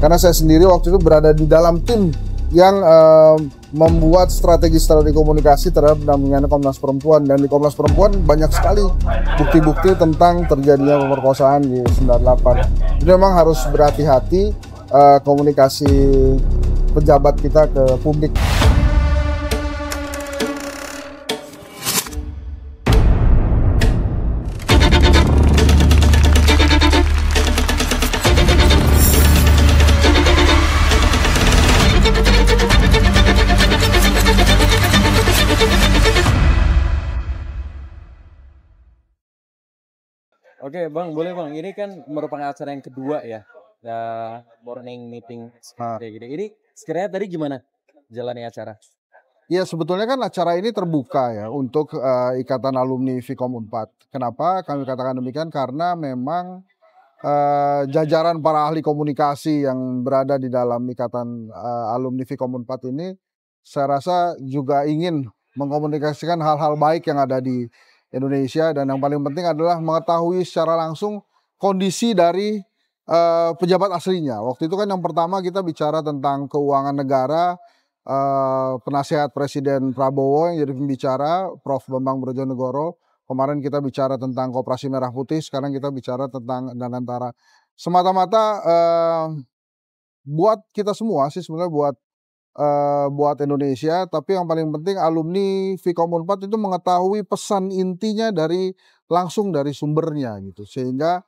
Karena saya sendiri waktu itu berada di dalam tim yang membuat strategi komunikasi terhadap pendampingan Komnas Perempuan, dan di Komnas Perempuan banyak sekali bukti-bukti tentang terjadinya pemerkosaan di 98. Jadi memang harus berhati-hati komunikasi pejabat kita ke publik. Oke Bang, boleh Bang. Ini kan merupakan acara yang kedua ya, morning meeting kayak gini. Ini sekiranya tadi gimana jalannya acara? Ya sebetulnya kan acara ini terbuka ya untuk Ikatan Alumni Vkom Unpad. Kenapa kami katakan demikian? Karena memang jajaran para ahli komunikasi yang berada di dalam Ikatan Alumni Vkom Unpad ini, saya rasa juga ingin mengkomunikasikan hal-hal baik yang ada di Indonesia, dan yang paling penting adalah mengetahui secara langsung kondisi dari pejabat aslinya. Waktu itu kan yang pertama kita bicara tentang keuangan negara, penasihat Presiden Prabowo yang jadi pembicara, Prof. Bambang Brojonegoro. Kemarin kita bicara tentang Koperasi Merah Putih, sekarang kita bicara tentang Danantara. Semata-mata buat kita semua sih sebenarnya, buat Indonesia, tapi yang paling penting alumni Vkom Unpad itu mengetahui pesan intinya langsung dari sumbernya gitu, sehingga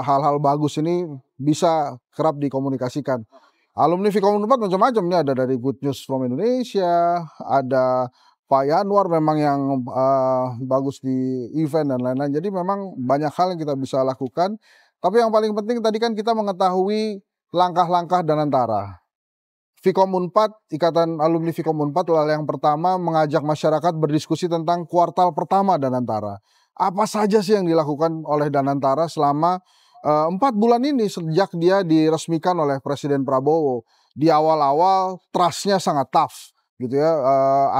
hal-hal bagus ini bisa kerap dikomunikasikan. Alumni Vkom Unpad macam-macam nih, ada dari Good News from Indonesia, ada Pak Yanwar memang yang bagus di event dan lain-lain. Jadi memang banyak hal yang kita bisa lakukan, tapi yang paling penting tadi kan kita mengetahui langkah-langkah Danantara. Vkom Unpad, Ikatan Alumni Vkom Unpad yang pertama mengajak masyarakat berdiskusi tentang kuartal pertama Danantara. Apa saja sih yang dilakukan oleh Danantara selama 4 bulan ini sejak dia diresmikan oleh Presiden Prabowo. Di awal-awal trust-nya sangat tough gitu ya.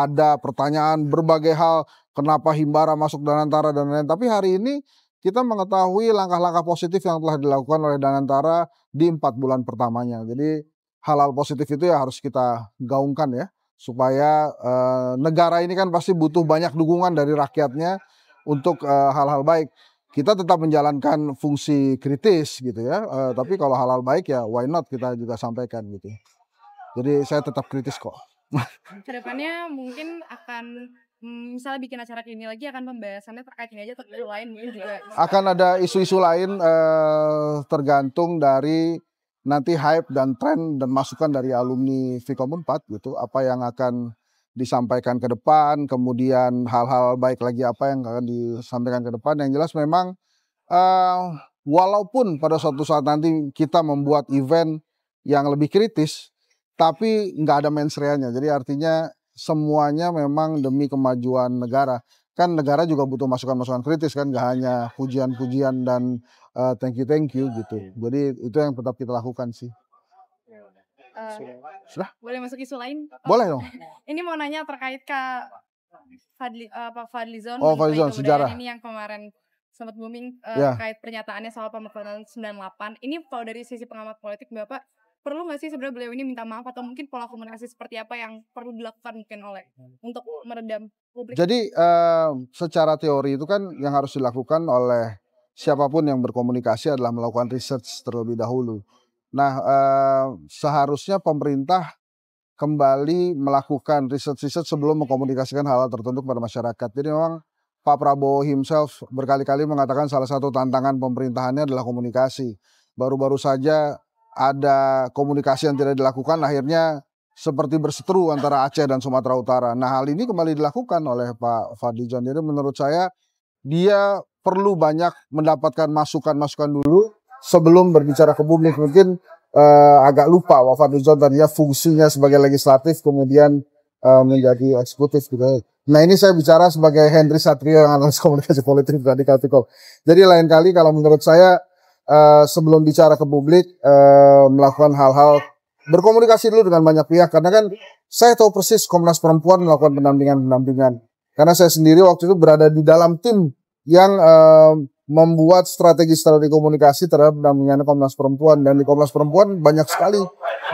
Ada pertanyaan berbagai hal, kenapa Himbara masuk Danantara dan lain-lain. Tapi hari ini kita mengetahui langkah-langkah positif yang telah dilakukan oleh Danantara di 4 bulan pertamanya. Jadi hal-hal positif itu ya harus kita gaungkan ya, supaya negara ini kan pasti butuh banyak dukungan dari rakyatnya untuk hal-hal baik. Kita tetap menjalankan fungsi kritis gitu ya, tapi kalau hal-hal baik ya why not kita juga sampaikan gitu. Jadi saya tetap kritis kok. Kedepannya mungkin akan misalnya bikin acara ini lagi, akan pembahasannya terkait ini aja atau isu lain mungkin juga? Akan ada isu-isu lain, tergantung dari nanti hype dan tren dan masukan dari alumni Vkom Unpad gitu, apa yang akan disampaikan ke depan, kemudian hal-hal baik lagi apa yang akan disampaikan ke depan. Yang jelas memang walaupun pada suatu saat nanti kita membuat event yang lebih kritis, tapi nggak ada mensreanya. Jadi artinya semuanya memang demi kemajuan negara. Kan negara juga butuh masukan-masukan kritis kan, nggak hanya pujian-pujian dan thank you gitu. Jadi itu yang tetap kita lakukan sih. Sudah? Boleh masuk isu lain? Boleh dong. Ini mau nanya terkait Pak Fadlizon. Fadlizon sejarah. Ini yang kemarin sempat booming Ya. terkait pernyataannya soal pemerkosaan 98. Ini kalau dari sisi pengamat politik Bapak, perlu nggak sih sebenarnya beliau ini minta maaf, atau mungkin pola komunikasi seperti apa yang perlu dilakukan mungkin untuk meredam publik? Jadi secara teori itu kan yang harus dilakukan oleh siapapun yang berkomunikasi adalah melakukan research terlebih dahulu. Nah seharusnya pemerintah kembali melakukan research sebelum mengkomunikasikan hal-hal tertentu kepada masyarakat. Jadi memang Pak Prabowo himself berkali-kali mengatakan salah satu tantangan pemerintahannya adalah komunikasi. Baru-baru saja ada komunikasi yang tidak dilakukan, akhirnya seperti berseteru antara Aceh dan Sumatera Utara. Nah hal ini kembali dilakukan oleh Pak Fadlizon. Jadi menurut saya dia perlu banyak mendapatkan masukan-masukan dulu sebelum berbicara ke publik. Mungkin agak lupa Pak Fadlizon tadinya fungsinya sebagai legislatif kemudian menjadi eksekutif gitu. Nah ini saya bicara sebagai Henry Satrio yang analis komunikasi politik dari Kaltikol. Jadi lain kali kalau menurut saya sebelum bicara ke publik melakukan hal-hal, berkomunikasi dulu dengan banyak pihak, karena kan saya tahu persis Komnas Perempuan melakukan pendampingan. Karena saya sendiri waktu itu berada di dalam tim yang membuat strategi-strategi komunikasi terhadap pendampingan Komnas Perempuan, dan di Komnas Perempuan banyak sekali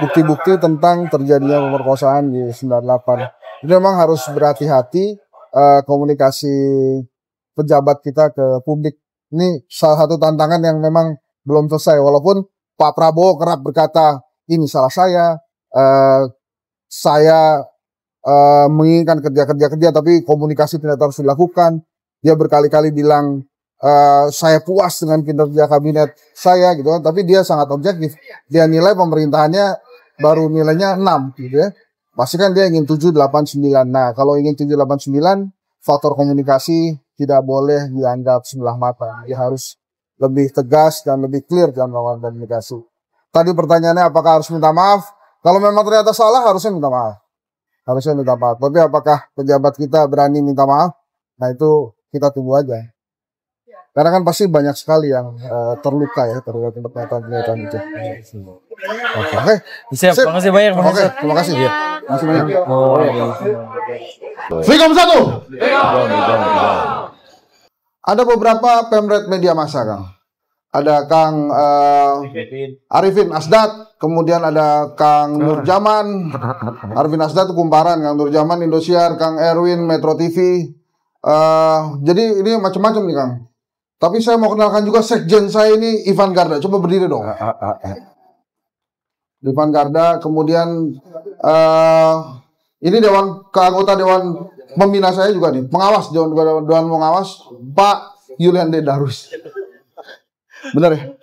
bukti-bukti tentang terjadinya pemerkosaan di 98. Jadi memang harus berhati-hati komunikasi pejabat kita ke publik. Ini salah satu tantangan yang memang belum selesai, walaupun Pak Prabowo kerap berkata ini salah saya menginginkan kerja, tapi komunikasi ternyata harus dilakukan. Dia berkali-kali bilang saya puas dengan kinerja kabinet saya gitu kan, tapi dia sangat objektif. Dia nilai pemerintahannya baru nilainya 6 gitu ya. Pasti kan dia ingin 7, 8, 9. Nah, kalau ingin 7, 8, 9, faktor komunikasi tidak boleh dianggap sebelah mata. Dia harus lebih tegas dan lebih clear dalam melakukan komunikasi. Tadi pertanyaannya apakah harus minta maaf? Kalau memang ternyata salah harusnya minta maaf. Tapi apakah pejabat kita berani minta maaf? Nah, itu kita tunggu aja. Karena kan pasti banyak sekali yang terluka ya terhadap pernyataan itu. Oke. Siap. Terima kasih banyak. Oke, terima kasih. Iya. Terima kasih banyak. Fikom 1. Ada beberapa pemret media massa, Kang. Ada Kang Arifin Asdat, kemudian ada Kang Nurjaman. Arifin Asdat itu Kumparan, Kang Nurjaman Indosiar, Kang Erwin Metro TV. Jadi ini macam-macam nih, Kang. Tapi saya mau kenalkan juga sekjen saya ini, Ivan Garda. Coba berdiri dong. Ivan Garda, kemudian ini anggota Dewan Pembina saya juga nih. Pengawas, Dewan Pengawas, Pak Yulian D. Darus. Benar ya?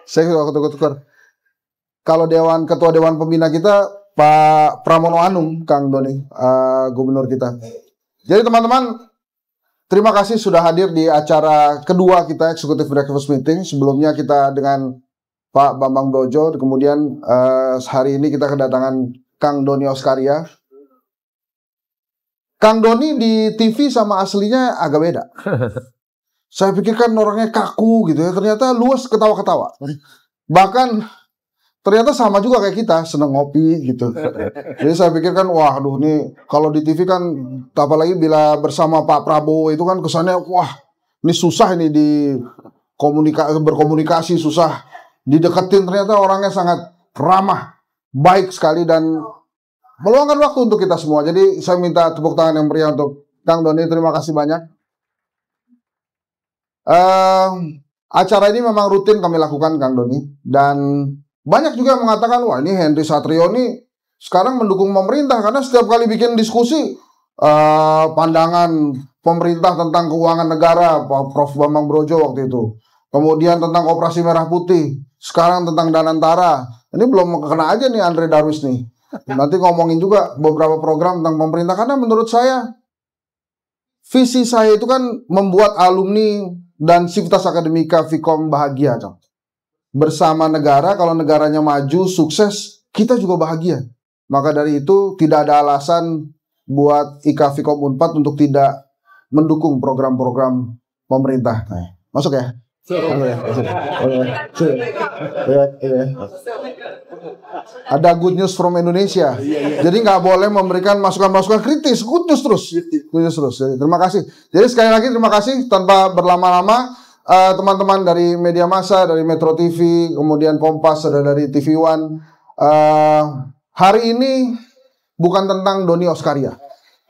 Saya sudah tukar. Kalau Ketua Dewan Pembina kita, Pak Pramono Anung, Kang Doni, Gubernur kita. Jadi teman-teman, terima kasih sudah hadir di acara kedua kita, Executive Breakfast Meeting. Sebelumnya kita dengan Pak Bambang Brojo, kemudian hari ini kita kedatangan Kang Doni Oskaria. Kang Doni di TV sama aslinya agak beda. Saya pikirkan orangnya kaku gitu ya, ternyata luas ketawa-ketawa. Bahkan ternyata sama juga kayak kita, seneng ngopi gitu. Jadi saya pikirkan, wah aduh nih kalau di TV kan, apalagi bila bersama Pak Prabowo itu kan kesannya, wah ini susah ini berkomunikasi susah. Dideketin, ternyata orangnya sangat ramah, baik sekali dan meluangkan waktu untuk kita semua. Jadi saya minta tepuk tangan yang meriah untuk Kang Doni, terima kasih banyak. Acara ini memang rutin kami lakukan, Kang Doni, dan banyak juga yang mengatakan, wah ini Henry Satrio ini sekarang mendukung pemerintah karena setiap kali bikin diskusi pandangan pemerintah tentang keuangan negara, Prof. Bambang Brojo waktu itu. Kemudian tentang Operasi Merah Putih, sekarang tentang Danantara. Ini belum kena aja nih Andre Darwis nih. Nanti ngomongin juga beberapa program tentang pemerintah, karena menurut saya visi saya itu kan membuat alumni dan Sivitas Akademika Fikom bahagia, Kang. Bersama negara, kalau negaranya maju, sukses, kita juga bahagia. Maka dari itu tidak ada alasan buat IKA Fikom Unpad untuk tidak mendukung program-program pemerintah. Masuk ya? Ada good news from Indonesia. Jadi nggak boleh memberikan masukan-masukan kritis, good news terus. Terima kasih. Jadi sekali lagi terima kasih tanpa berlama-lama. Teman-teman dari media massa, dari Metro TV, kemudian Kompas, ada dari TV One. Hari ini bukan tentang Doni Oskaria,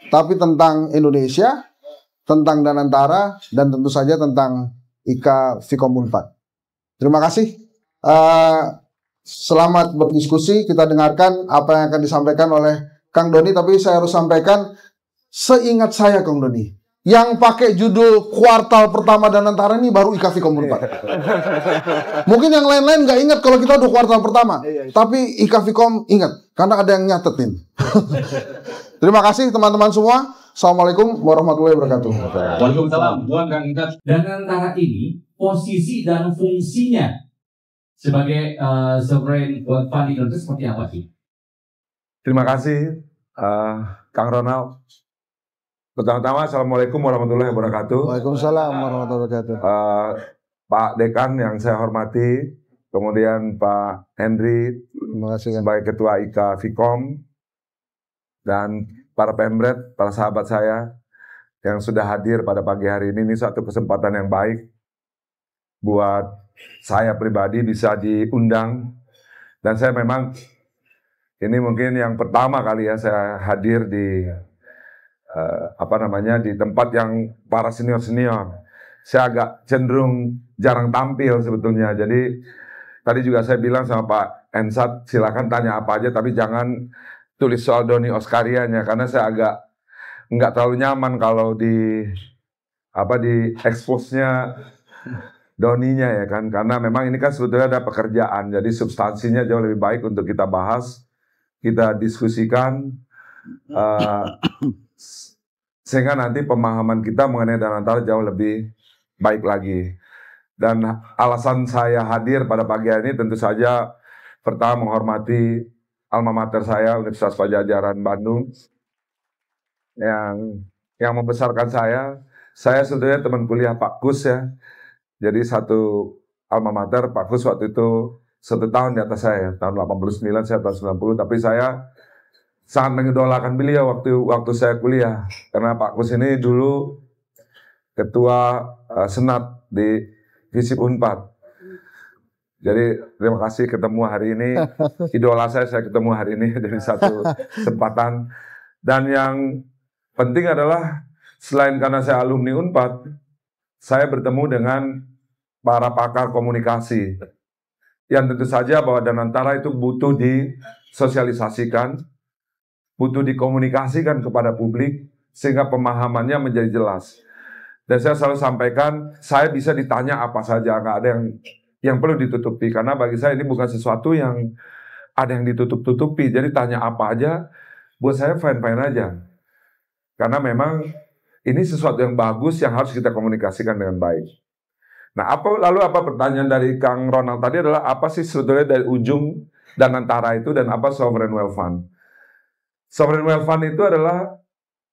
tapi tentang Indonesia, tentang Danantara, dan tentu saja tentang IKA Fikom Unpad. Terima kasih. Selamat berdiskusi. Kita dengarkan apa yang akan disampaikan oleh Kang Doni, tapi saya harus sampaikan, seingat saya Kang Doni, yang pakai judul kuartal pertama Danantara ini baru IKA Fikom Unpad. Mungkin yang lain-lain nggak ingat kalau kita udah kuartal pertama, tapi IKA Fikom ingat karena ada yang nyatetin. Terima kasih teman-teman semua. Assalamualaikum warahmatullahi wabarakatuh. Waalaikumsalam. Danantara ini posisi dan fungsinya sebagai sovereign fund Indonesia seperti apa sih? Terima kasih, Kang Ronald. Pertama-tama, Assalamualaikum warahmatullahi wabarakatuh. Waalaikumsalam warahmatullahi wabarakatuh. Pak Dekan yang saya hormati, kemudian Pak Henry sebagai Ketua IKA Fikom, dan para pemret, para sahabat saya. yang sudah hadir pada pagi hari ini. Ini satu kesempatan yang baik buat saya pribadi bisa diundang. Dan saya memang ini mungkin yang pertama kali ya saya hadir di di tempat yang para senior-senior. Saya agak cenderung jarang tampil sebetulnya. Jadi tadi juga saya bilang sama Pak Ensat, silakan tanya apa aja, tapi jangan tulis soal Doni Oskarianya, karena saya agak nggak terlalu nyaman kalau di expose-nya Doninya ya kan, karena memang ini kan sebetulnya ada pekerjaan, jadi substansinya jauh lebih baik untuk kita bahas, kita diskusikan, sehingga nanti pemahaman kita mengenai Danantara jauh lebih baik lagi. Dan alasan saya hadir pada pagi hari ini tentu saja pertama menghormati alma mater saya, Universitas Padjadjaran Bandung, yang membesarkan saya. Saya sebetulnya teman kuliah Pak Kus ya. Jadi satu alma mater, Pak Kus waktu itu 1 tahun di atas saya, tahun 89, saya tahun 90, tapi saya sangat mengidolakan beliau waktu saya kuliah, karena Pak Kus ini dulu ketua senat di FISIP Unpad. Jadi terima kasih ketemu hari ini, idola saya ketemu hari ini dari satu kesempatan. Dan yang penting adalah selain karena saya alumni Unpad, saya bertemu dengan para pakar komunikasi yang tentu saja bahwa Danantara itu butuh disosialisasikan, butuh dikomunikasikan kepada publik sehingga pemahamannya menjadi jelas. Dan saya selalu sampaikan, saya bisa ditanya apa saja, nggak ada yang perlu ditutupi, karena bagi saya ini bukan sesuatu yang ada yang ditutup-tutupi. Jadi tanya apa aja, buat saya fine-fine aja. Karena memang ini sesuatu yang bagus yang harus kita komunikasikan dengan baik. Nah, lalu apa pertanyaan dari Kang Ronald tadi adalah apa sih sebetulnya dari ujung Danantara itu dan apa Sovereign Wealth Fund? Sovereign Wealth Fund itu adalah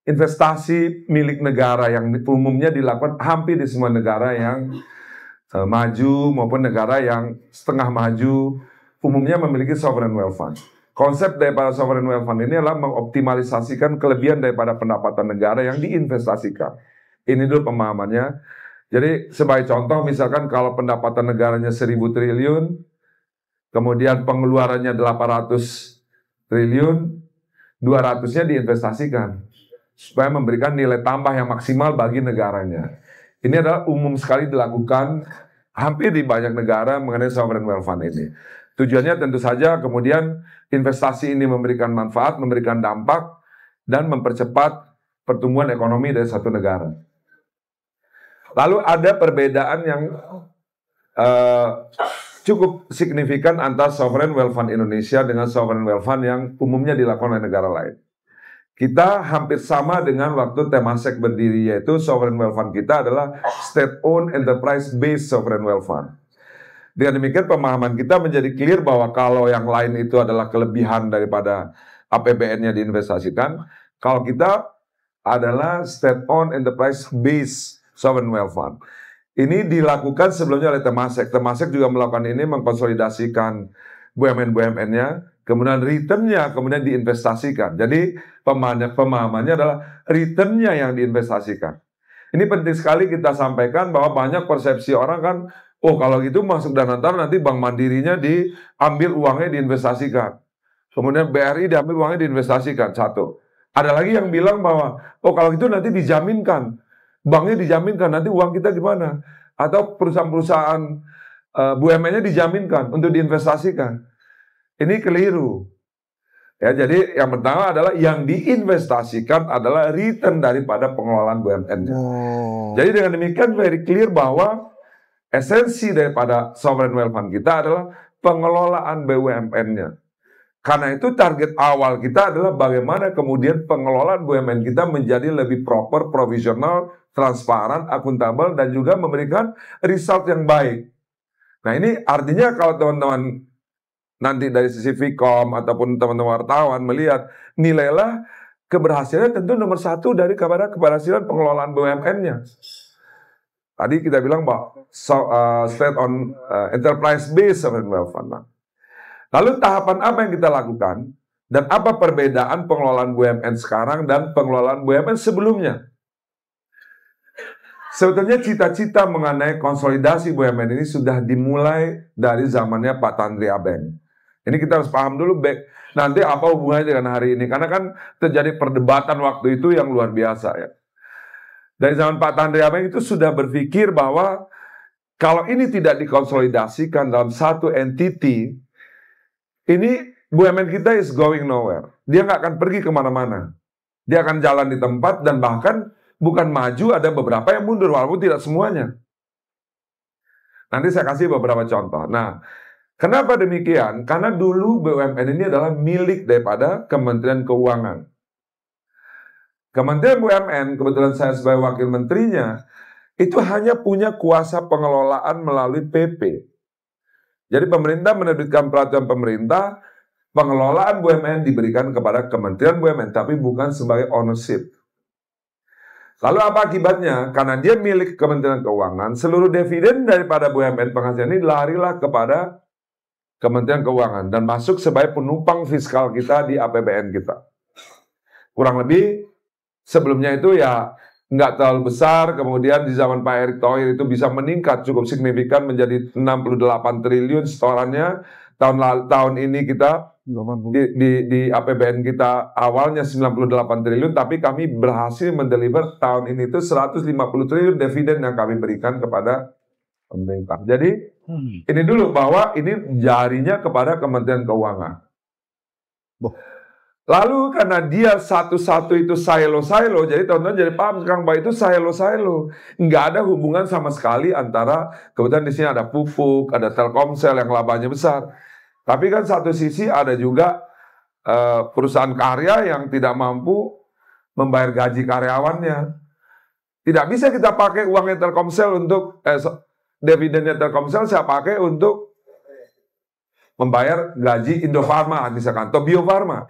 investasi milik negara yang umumnya dilakukan hampir di semua negara yang maju maupun negara yang setengah maju, umumnya memiliki Sovereign Wealth Fund. Konsep daripada Sovereign Wealth Fund ini adalah mengoptimalisasikan kelebihan daripada pendapatan negara yang diinvestasikan. Ini dulu pemahamannya. Jadi sebagai contoh misalkan kalau pendapatan negaranya 1.000 triliun, kemudian pengeluarannya 800 triliun, 200-nya diinvestasikan supaya memberikan nilai tambah yang maksimal bagi negaranya. Ini adalah umum sekali dilakukan hampir di banyak negara mengenai Sovereign Wealth Fund ini. Tujuannya tentu saja kemudian investasi ini memberikan manfaat, memberikan dampak, dan mempercepat pertumbuhan ekonomi dari satu negara. Lalu ada perbedaan yang cukup signifikan antara Sovereign Wealth Fund Indonesia dengan Sovereign Wealth Fund yang umumnya dilakukan oleh negara lain. Kita hampir sama dengan waktu Temasek berdiri, yaitu Sovereign Wealth Fund kita adalah State-Owned Enterprise-Based Sovereign Wealth Fund. Dengan demikian pemahaman kita menjadi clear bahwa kalau yang lain itu adalah kelebihan daripada APBN-nya diinvestasikan, kalau kita adalah State-Owned Enterprise-Based Sovereign Wealth Fund. Ini dilakukan sebelumnya oleh Temasek. Temasek juga melakukan ini, mengkonsolidasikan BUMN-BUMN-nya, kemudian return-nya kemudian diinvestasikan. Jadi pemahamannya adalah return-nya yang diinvestasikan. Ini penting sekali kita sampaikan bahwa banyak persepsi orang kan, oh kalau gitu masuk Danantara nanti Bank Mandirinya diambil uangnya diinvestasikan. Kemudian BRI diambil uangnya diinvestasikan, satu. Ada lagi yang bilang bahwa, oh kalau gitu nanti dijaminkan. Banknya dijaminkan, nanti uang kita gimana? Atau perusahaan-perusahaan BUMN-nya dijaminkan untuk diinvestasikan. Ini keliru. Ya, jadi yang pertama adalah yang diinvestasikan adalah return daripada pengelolaan BUMN-nya. Jadi dengan demikian very clear bahwa esensi daripada Sovereign Wealth Fund kita adalah pengelolaan BUMN-nya. Karena itu target awal kita adalah bagaimana kemudian pengelolaan BUMN kita menjadi lebih proper, provisional, transparan, akuntabel, dan juga memberikan result yang baik. Nah ini artinya kalau teman-teman nanti dari sisi Vkom ataupun teman-teman wartawan melihat, nilailah keberhasilan tentu nomor satu dari keberhasilan pengelolaan BUMN-nya. Tadi kita bilang bahwa state-owned enterprise-based sovereign wealth fund. Lalu tahapan apa yang kita lakukan dan apa perbedaan pengelolaan BUMN sekarang dan pengelolaan BUMN sebelumnya? Sebetulnya cita-cita mengenai konsolidasi BUMN ini sudah dimulai dari zamannya Pak Tandri Abeng. Ini kita harus paham dulu, nanti apa hubungannya dengan hari ini. Karena kan terjadi perdebatan waktu itu yang luar biasa ya. Dari zaman Pak Tandri Abeng itu sudah berpikir bahwa kalau ini tidak dikonsolidasikan dalam satu entity, ini BUMN kita is going nowhere. Dia nggak akan pergi kemana-mana. Dia akan jalan di tempat dan bahkan bukan maju, ada beberapa yang mundur, walaupun tidak semuanya. Nanti saya kasih beberapa contoh. Nah, kenapa demikian? Karena dulu BUMN ini adalah milik daripada Kementerian Keuangan. Kementerian BUMN, kebetulan saya sebagai wakil menterinya, itu hanya punya kuasa pengelolaan melalui PP. Jadi pemerintah menerbitkan peraturan pemerintah, pengelolaan BUMN diberikan kepada Kementerian BUMN, tapi bukan sebagai ownership. Lalu apa akibatnya? Karena dia milik Kementerian Keuangan, seluruh dividen daripada BUMN penghasilan ini larilah kepada Kementerian Keuangan dan masuk sebagai penumpang fiskal kita di APBN kita. Kurang lebih sebelumnya itu ya nggak terlalu besar, kemudian di zaman Pak Erick Thohir itu bisa meningkat cukup signifikan menjadi 68 triliun setorannya. Tahun ini kita di APBN kita awalnya 98 triliun, tapi kami berhasil mendeliver tahun ini itu 150 triliun dividen yang kami berikan kepada pemerintah. Jadi ini dulu bahwa ini jarinya kepada Kementerian Keuangan. Lalu karena dia satu-satu itu silo-silo, jadi teman-teman jadi paham sekarang bahwa itu silo-silo. Nggak ada hubungan sama sekali antara, kebetulan di sini ada Pupuk, ada Telkomsel yang labanya besar. Tapi kan satu sisi ada juga perusahaan karya yang tidak mampu membayar gaji karyawannya. Tidak bisa kita pakai uangnya Telkomsel untuk, dividennya Telkomsel saya pakai untuk membayar gaji Indofarma misalkan, atau Bio Farma.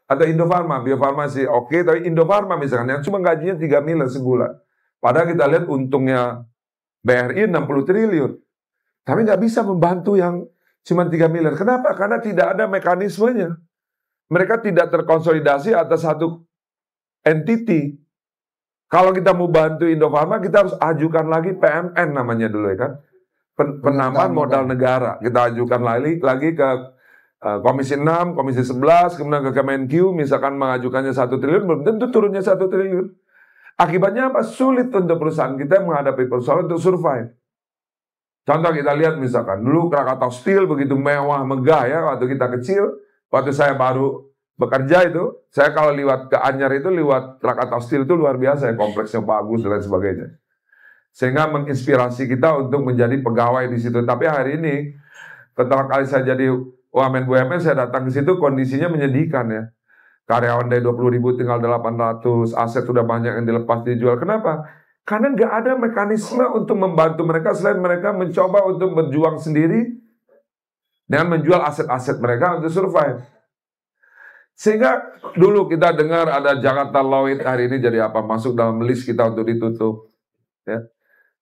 Atau Indofarma, Bio Farma sih oke, tapi Indofarma misalkan yang cuma gajinya 3 miliar sebulan. Padahal kita lihat untungnya BRI 60 triliun. Tapi nggak bisa membantu yang cuma 3 miliar. Kenapa? Karena tidak ada mekanismenya. Mereka tidak terkonsolidasi atas satu entity. Kalau kita mau bantu Indofarma, kita harus ajukan lagi PMN namanya dulu ya kan. Penambahan modal negara. Kita ajukan lagi ke Komisi 6, Komisi 11, kemudian ke Kemenq, misalkan mengajukannya 1 triliun, belum tentu turunnya 1 triliun. Akibatnya apa? Sulit untuk perusahaan kita menghadapi persoalan untuk survive. Contoh kita lihat misalkan, dulu Krakatau Steel begitu mewah, megah ya, waktu kita kecil, waktu saya baru bekerja itu, saya kalau lewat ke Anyar itu, lewat Krakatau Steel itu luar biasa ya, kompleksnya bagus dan lain sebagainya. Sehingga menginspirasi kita untuk menjadi pegawai di situ. Tapi hari ini, setelah kali saya jadi Wamen BUMN, saya datang ke situ, kondisinya menyedihkan ya. Karyawan dari 20.000 tinggal 800, aset sudah banyak yang dilepas dijual. Kenapa? Karena nggak ada mekanisme untuk membantu mereka selain mereka mencoba untuk berjuang sendiri dengan menjual aset-aset mereka untuk survive. Sehingga dulu kita dengar ada Jakarta Lloyd hari ini jadi apa? Masuk dalam list kita untuk ditutup. Ya.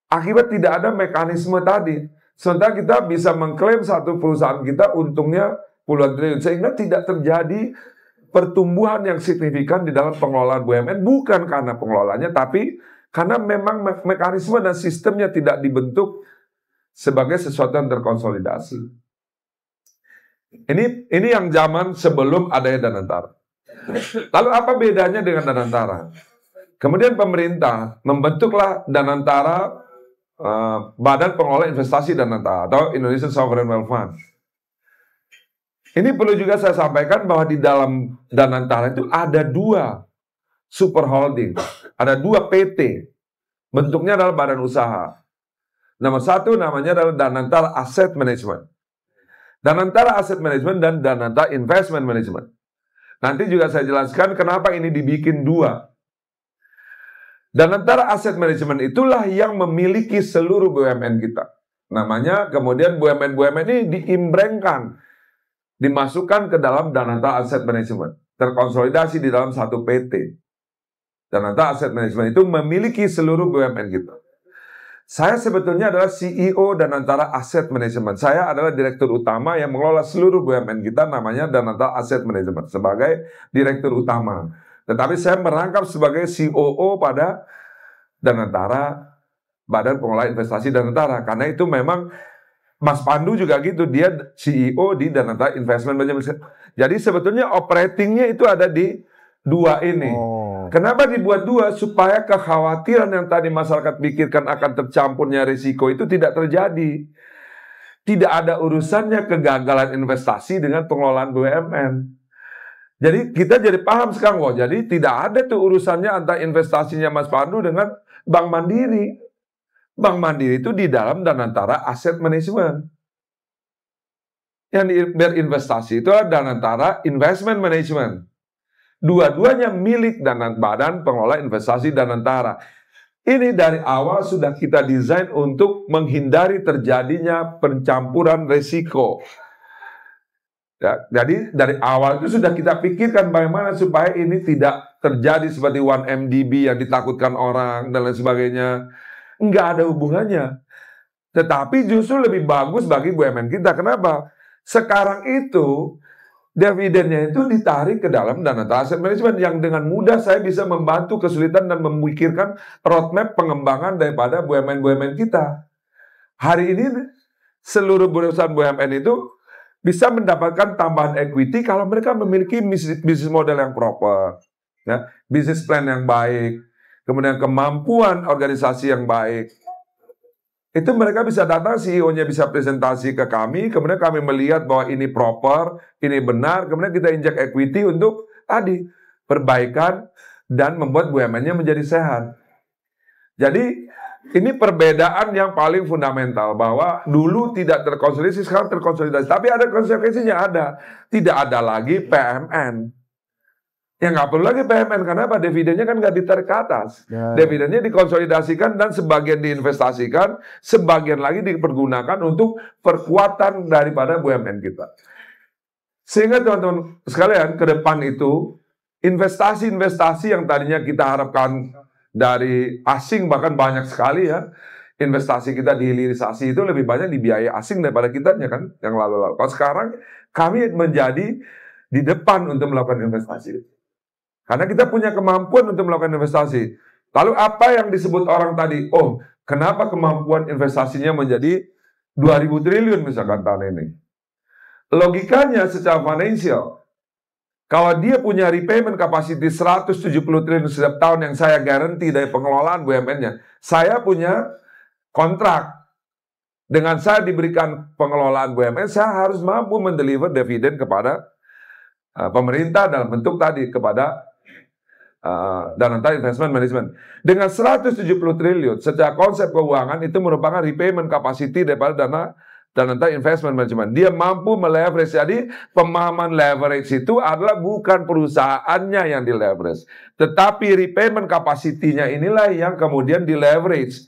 Akibat tidak ada mekanisme tadi. Sementara kita bisa mengklaim satu perusahaan kita untungnya puluhan triliun. Sehingga tidak terjadi pertumbuhan yang signifikan di dalam pengelolaan BUMN. Bukan karena pengelolaannya, tapi karena memang mekanisme dan sistemnya tidak dibentuk sebagai sesuatu yang terkonsolidasi. Ini yang zaman sebelum adanya Danantara. Lalu apa bedanya dengan Danantara? Kemudian pemerintah membentuklah Danantara, Badan Pengelola Investasi Danantara atau Indonesian Sovereign Wealth Fund. Ini perlu juga saya sampaikan bahwa di dalam Danantara itu ada 2 super holding, ada 2 PT, bentuknya adalah badan usaha. Nomor 1 namanya adalah Danantara Asset Management, Danantara Asset Management dan Danantara Investment Management. Nanti juga saya jelaskan kenapa ini dibikin 2. Danantara Asset Management itulah yang memiliki seluruh BUMN kita. Namanya kemudian BUMN-BUMN ini diimbrengkan, dimasukkan ke dalam Danantara Asset Management, terkonsolidasi di dalam satu PT. Danantara Asset Management itu memiliki seluruh BUMN kita. Saya sebetulnya adalah CEO Danantara Asset Management. Saya adalah direktur utama yang mengelola seluruh BUMN kita, namanya Danantara Asset Management sebagai direktur utama. Tetapi saya merangkap sebagai COO pada Danantara Badan Pengelola Investasi Danantara. Karena itu memang Mas Pandu juga gitu, dia CEO di Danantara Investment Management. Jadi sebetulnya operatingnya itu ada di dua ini. Kenapa dibuat dua? Supaya kekhawatiran yang tadi masyarakat pikirkan akan tercampurnya risiko itu tidak terjadi. Tidak ada urusannya kegagalan investasi dengan pengelolaan BUMN. Jadi kita jadi paham sekarang, jadi tidak ada tuh urusannya antara investasinya Mas Pandu dengan Bank Mandiri. Bank Mandiri itu di dalam Danantara Asset Management. Yang berinvestasi itu adalah Danantara Investment Management. Dua-duanya milik Badan Pengelola Investasi Danantara. Ini dari awal sudah kita desain untuk menghindari terjadinya pencampuran risiko. Ya, jadi dari awal itu sudah kita pikirkan bagaimana supaya ini tidak terjadi seperti 1MDB yang ditakutkan orang dan lain sebagainya. Enggak ada hubungannya. Tetapi justru lebih bagus bagi BUMN kita. Kenapa? Sekarang itu dividennya itu ditarik ke dalam Danantara Asset Management yang dengan mudah saya bisa membantu kesulitan dan memikirkan roadmap pengembangan daripada BUMN-BUMN kita. Hari ini seluruh perusahaan BUMN itu bisa mendapatkan tambahan equity kalau mereka memiliki bisnis model yang proper, ya, bisnis plan yang baik, kemudian kemampuan organisasi yang baik. Itu mereka bisa datang, CEO-nya bisa presentasi ke kami, kemudian kami melihat bahwa ini proper, ini benar, kemudian kita injek equity untuk tadi perbaikan dan membuat BUMN-nya menjadi sehat. Jadi ini perbedaan yang paling fundamental, bahwa dulu tidak terkonsolidasi, sekarang terkonsolidasi. Tapi ada konsekuensinya, ada. Tidak ada lagi PMN. Ya nggak perlu lagi PMN, karena apa? Dividennya kan nggak ditarik ke atas. Dividennya dikonsolidasikan dan sebagian diinvestasikan, sebagian lagi dipergunakan untuk perkuatan daripada BUMN kita. Sehingga teman-teman sekalian, ke depan itu investasi-investasi yang tadinya kita harapkan dari asing, bahkan banyak sekali ya, investasi kita di hilirisasi itu lebih banyak dibiayai asing daripada kitanya kan, yang lalu-lalu. Kalau sekarang kami menjadi di depan untuk melakukan investasi. Karena kita punya kemampuan untuk melakukan investasi. Lalu apa yang disebut orang tadi? Oh, kenapa kemampuan investasinya menjadi 2.000 triliun misalkan tahun ini? Logikanya secara financial, kalau dia punya repayment capacity 170 triliun setiap tahun yang saya garanti dari pengelolaan BUMN-nya, saya punya kontrak. Dengan saya diberikan pengelolaan BUMN, saya harus mampu mendeliver dividen kepada pemerintah dalam bentuk tadi kepada Danantara Investment Management. Dengan 170 triliun secara konsep keuangan itu merupakan repayment capacity daripada Danantara Investment Management. Dia mampu meleverage. Jadi pemahaman leverage itu adalah bukan perusahaannya yang dileverage, tetapi repayment capacity-nya inilah yang kemudian dileverage.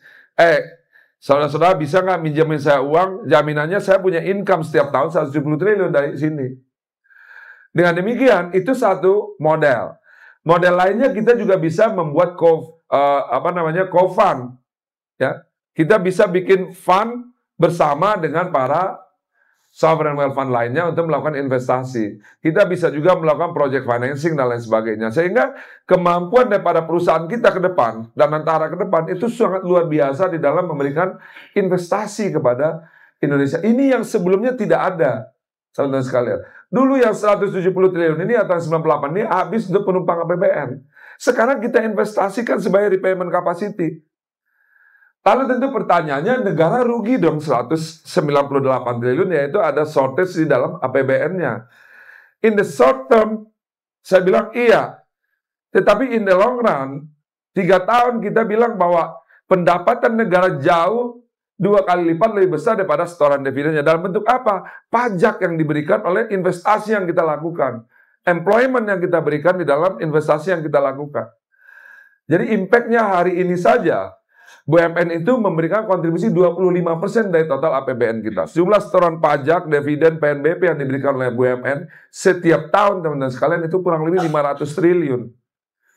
Saudara-saudara bisa nggak minjemin saya uang? Jaminannya saya punya income setiap tahun 170 triliun dari sini. Dengan demikian itu satu model. Model lainnya kita juga bisa membuat co-fund, ya. Kita bisa bikin fund bersama dengan para sovereign wealth fund lainnya untuk melakukan investasi. Kita bisa juga melakukan project financing dan lain sebagainya. Sehingga kemampuan daripada perusahaan kita ke depan dan antara ke depan itu sangat luar biasa di dalam memberikan investasi kepada Indonesia. Ini yang sebelumnya tidak ada, saudara sekalian. Dulu yang 170 triliun ini atau 98 ini habis untuk penumpang APBN. Sekarang kita investasikan sebagai repayment capacity. Lalu tentu pertanyaannya, negara rugi dong 198 triliun, yaitu ada shortage di dalam APBN-nya. In the short term, saya bilang iya. Tetapi in the long run, 3 tahun kita bilang bahwa pendapatan negara jauh 2 kali lipat lebih besar daripada setoran dividennya. Dalam bentuk apa? Pajak yang diberikan oleh investasi yang kita lakukan. Employment yang kita berikan di dalam investasi yang kita lakukan. Jadi impact-nya hari ini saja, BUMN itu memberikan kontribusi 25% dari total APBN kita. Jumlah setoran pajak, dividen, PNBP yang diberikan oleh BUMN setiap tahun, teman-teman sekalian, itu kurang lebih 500 triliun.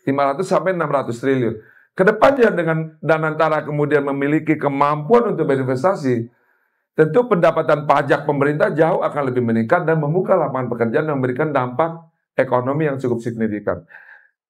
500 sampai 600 triliun. Kedepannya dengan Danantara kemudian memiliki kemampuan untuk berinvestasi, tentu pendapatan pajak pemerintah jauh akan lebih meningkat dan membuka lapangan pekerjaan dan memberikan dampak ekonomi yang cukup signifikan.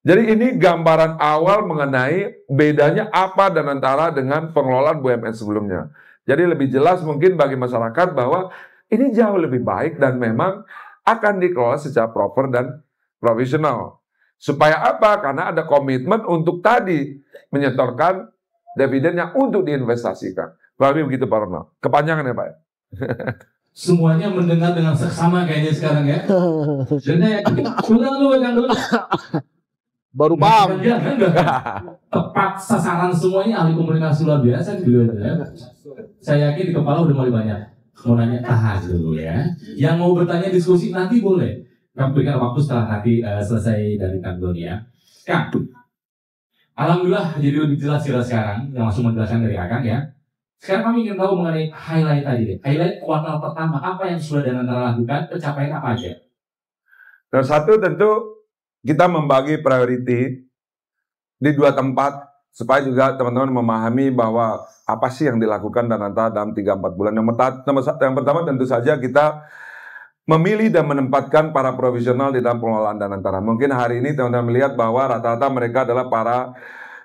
Jadi ini gambaran awal mengenai bedanya apa dan antara dengan pengelolaan BUMN sebelumnya. Jadi lebih jelas mungkin bagi masyarakat bahwa ini jauh lebih baik dan memang akan dikelola secara proper dan profesional. Supaya apa? Karena ada komitmen untuk tadi menyetorkan dividennya untuk diinvestasikan. Berarti begitu Pak Ronald. Kepanjangan ya Pak. Semuanya mendengar dengan seksama kayaknya sekarang ya. Dan saya yakin, ulang dulu. Baru paham. Tepat sasaran semuanya, ahli komunikasi luar biasa gitu ya. Saya yakin di kepala udah mulai banyak. Mau nanya tahan dulu ya. Yang mau bertanya diskusi nanti boleh. Kami berikan waktu setelah nanti selesai dari Kang Doni ya. Kang, alhamdulillah jadi lebih jelas sekarang yang langsung menjelaskan dari Akang ya. Sekarang kami ingin tahu mengenai highlight tadi deh. Highlight kuartal pertama, apa yang sudah Danantara lakukan, pencapaian apa aja? Dan satu tentu kita membagi priority di 2 tempat supaya juga teman-teman memahami bahwa apa sih yang dilakukan Danantara dalam 3-4 bulan. Yang pertama tentu saja kita memilih dan menempatkan para profesional di dalam pengelolaan Danantara. Mungkin hari ini teman-teman melihat bahwa rata-rata mereka adalah para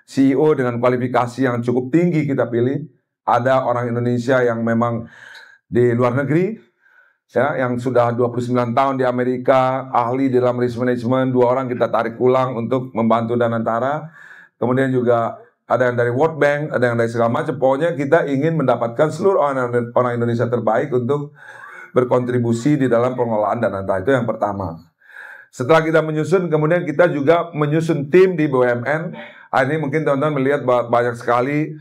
CEO dengan kualifikasi yang cukup tinggi kita pilih. Ada orang Indonesia yang memang di luar negeri, ya, yang sudah 29 tahun di Amerika, ahli di dalam risk management, 2 orang kita tarik pulang untuk membantu Danantara. Kemudian juga ada yang dari World Bank, ada yang dari segala macam. Pokoknya kita ingin mendapatkan seluruh orang Indonesia terbaik untuk berkontribusi di dalam pengelolaan Danantara. Itu yang pertama. Setelah kita menyusun, kemudian kita juga menyusun tim di BUMN. Ini mungkin teman-teman melihat banyak sekali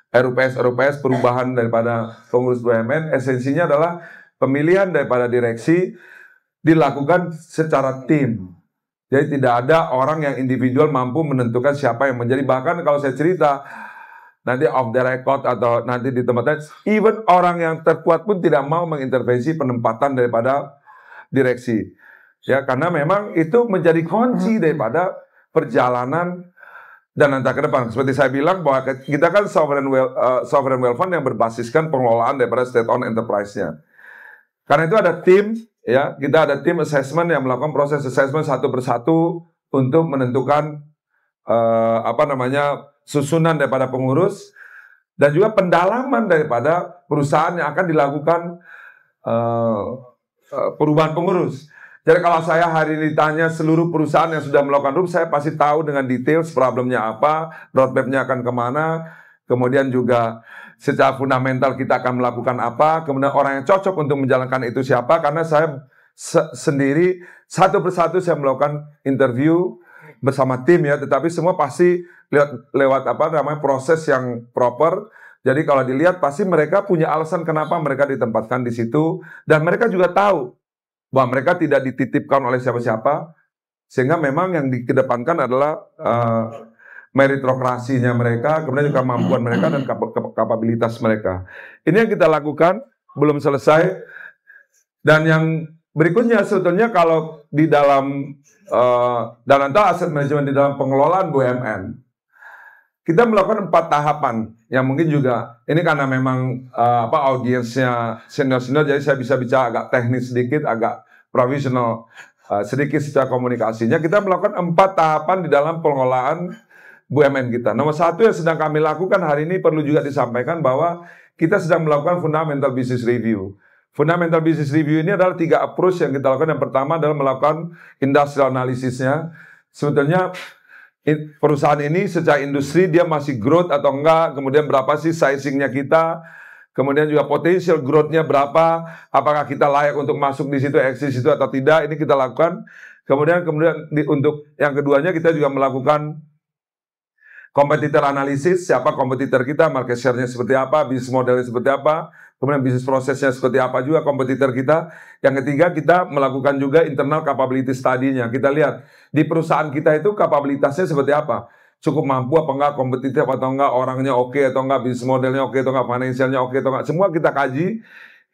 RUPS perubahan daripada pengurus BUMN. Esensinya adalah pemilihan daripada direksi dilakukan secara tim. Jadi tidak ada orang yang individual mampu menentukan siapa yang menjadi. Bahkan kalau saya cerita nanti off the record atau nanti di tempat lain, even orang yang terkuat pun tidak mau mengintervensi penempatan daripada direksi. Ya, karena memang itu menjadi kunci daripada perjalanan Danantara ke depan. Seperti saya bilang bahwa kita kan sovereign wealth fund yang berbasiskan pengelolaan daripada state-owned enterprise-nya. Karena itu ada tim, ya, kita ada tim assessment yang melakukan proses assessment satu persatu untuk menentukan susunan daripada pengurus dan juga pendalaman daripada perusahaan yang akan dilakukan perubahan pengurus. Jadi kalau saya hari ini ditanya seluruh perusahaan yang sudah melakukan RUP, saya pasti tahu dengan detail problemnya apa, roadmap-nya akan kemana, kemudian juga secara fundamental kita akan melakukan apa, kemudian orang yang cocok untuk menjalankan itu siapa, karena saya sendiri satu persatu saya melakukan interview bersama tim ya, tetapi semua pasti lewat proses yang proper. Jadi kalau dilihat pasti mereka punya alasan kenapa mereka ditempatkan di situ, dan mereka juga tahu bahwa mereka tidak dititipkan oleh siapa-siapa, sehingga memang yang dikedepankan adalah meritokrasinya mereka, kemudian juga kemampuan mereka dan kapabilitas mereka. Ini yang kita lakukan, belum selesai. Dan yang berikutnya sebetulnya kalau di dalam Danantara Asset Management, di dalam pengelolaan BUMN, kita melakukan 4 tahapan yang mungkin juga ini karena memang audiensnya senior-senior, jadi saya bisa bicara agak teknis sedikit, agak profesional sedikit secara komunikasinya. Kita melakukan 4 tahapan di dalam pengelolaan BUMN kita. Nomor 1 yang sedang kami lakukan hari ini perlu juga disampaikan bahwa kita sedang melakukan fundamental business review. Fundamental business review ini adalah 3 approach yang kita lakukan. Yang pertama adalah melakukan industrial analisisnya. Sebetulnya perusahaan ini secara industri dia masih growth atau enggak, kemudian berapa sih sizingnya kita, kemudian juga potensial growth-nya berapa, apakah kita layak untuk masuk di situ, eksis situ atau tidak, ini kita lakukan. Kemudian untuk yang keduanya kita juga melakukan kompetitor analisis, siapa kompetitor kita, market share-nya seperti apa, bisnis modelnya seperti apa, kemudian bisnis prosesnya seperti apa juga kompetitor kita. Yang ketiga, kita melakukan juga internal capability study-nya. Kita lihat di perusahaan kita itu kapabilitasnya seperti apa, cukup mampu apa enggak, kompetitif atau enggak, orangnya oke atau enggak, bisnis modelnya oke atau enggak, finansialnya oke atau enggak. Semua kita kaji,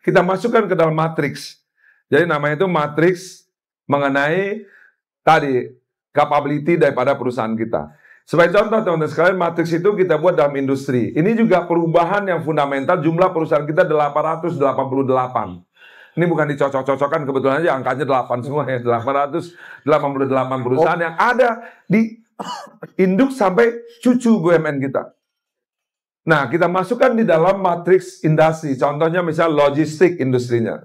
kita masukkan ke dalam matriks. Jadi namanya itu matriks mengenai tadi capability daripada perusahaan kita. Sebagai contoh teman-teman sekalian, matriks itu kita buat dalam industri. Ini juga perubahan yang fundamental, jumlah perusahaan kita 888. Ini bukan dicocok-cocokkan, kebetulan aja angkanya 8 semua ya. 888 perusahaan yang ada di induk sampai cucu BUMN kita. Nah, kita masukkan di dalam matriks industri. Contohnya misalnya logistik industrinya.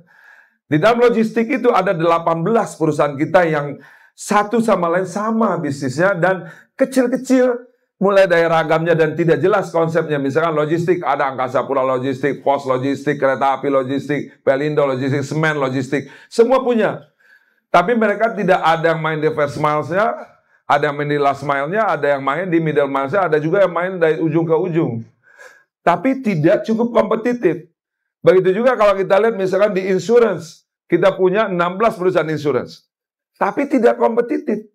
Di dalam logistik itu ada 18 perusahaan kita yang satu sama lain sama bisnisnya dan kecil-kecil, mulai dari ragamnya dan tidak jelas konsepnya. Misalkan logistik, ada Angkasa Pura Logistik, Pos Logistik, Kereta Api Logistik, Pelindo Logistik, Semen Logistik, semua punya. Tapi mereka tidak ada yang main di first miles-nya, ada yang main di last mile-nya, ada yang main di middle miles-nya, ada juga yang main dari ujung ke ujung. Tapi tidak cukup kompetitif. Begitu juga kalau kita lihat misalkan di insurance, kita punya 16 perusahaan insurance. Tapi tidak kompetitif.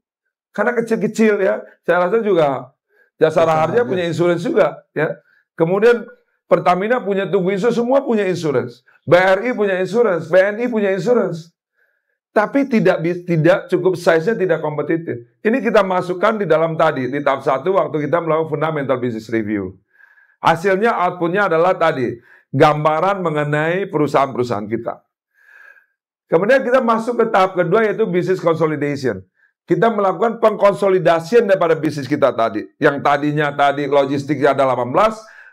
Karena kecil-kecil ya. Saya rasa juga Jasara Harja punya insurance juga. Ya. Kemudian Pertamina punya Tugu Insur, semua punya insurance. BRI punya insurance, BNI punya insurance. Tapi tidak cukup size-nya, tidak kompetitif. Ini kita masukkan di dalam tadi, di tahap 1 waktu kita melakukan fundamental business review. Hasilnya, outputnya adalah tadi, gambaran mengenai perusahaan-perusahaan kita. Kemudian kita masuk ke tahap kedua yaitu business consolidation. Kita melakukan pengkonsolidasian daripada bisnis kita tadi. Yang tadinya tadi logistiknya ada 18,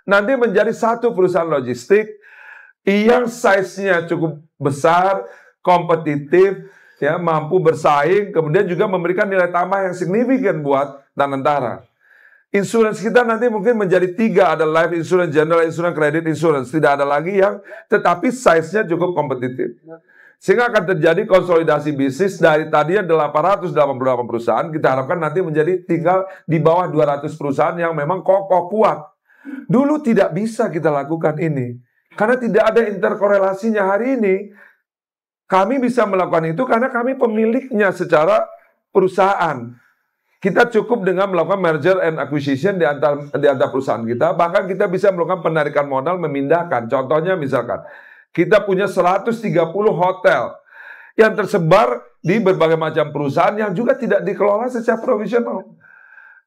nanti menjadi satu perusahaan logistik yang size-nya cukup besar, kompetitif, ya, mampu bersaing, kemudian juga memberikan nilai tambah yang signifikan buat Danantara. Insurance kita nanti mungkin menjadi 3, ada life insurance, general insurance, credit insurance. Tidak ada lagi yang, tetapi size-nya cukup kompetitif. Sehingga akan terjadi konsolidasi bisnis dari tadinya 888 perusahaan, kita harapkan nanti menjadi tinggal di bawah 200 perusahaan yang memang kokoh kuat. Dulu tidak bisa kita lakukan ini. Karena tidak ada interkorelasinya. Hari ini, kami bisa melakukan itu karena kami pemiliknya secara perusahaan. Kita cukup dengan melakukan merger and acquisition di antara perusahaan kita. Bahkan kita bisa melakukan penarikan modal, memindahkan. Contohnya misalkan, kita punya 130 hotel yang tersebar di berbagai macam perusahaan yang juga tidak dikelola secara profesional.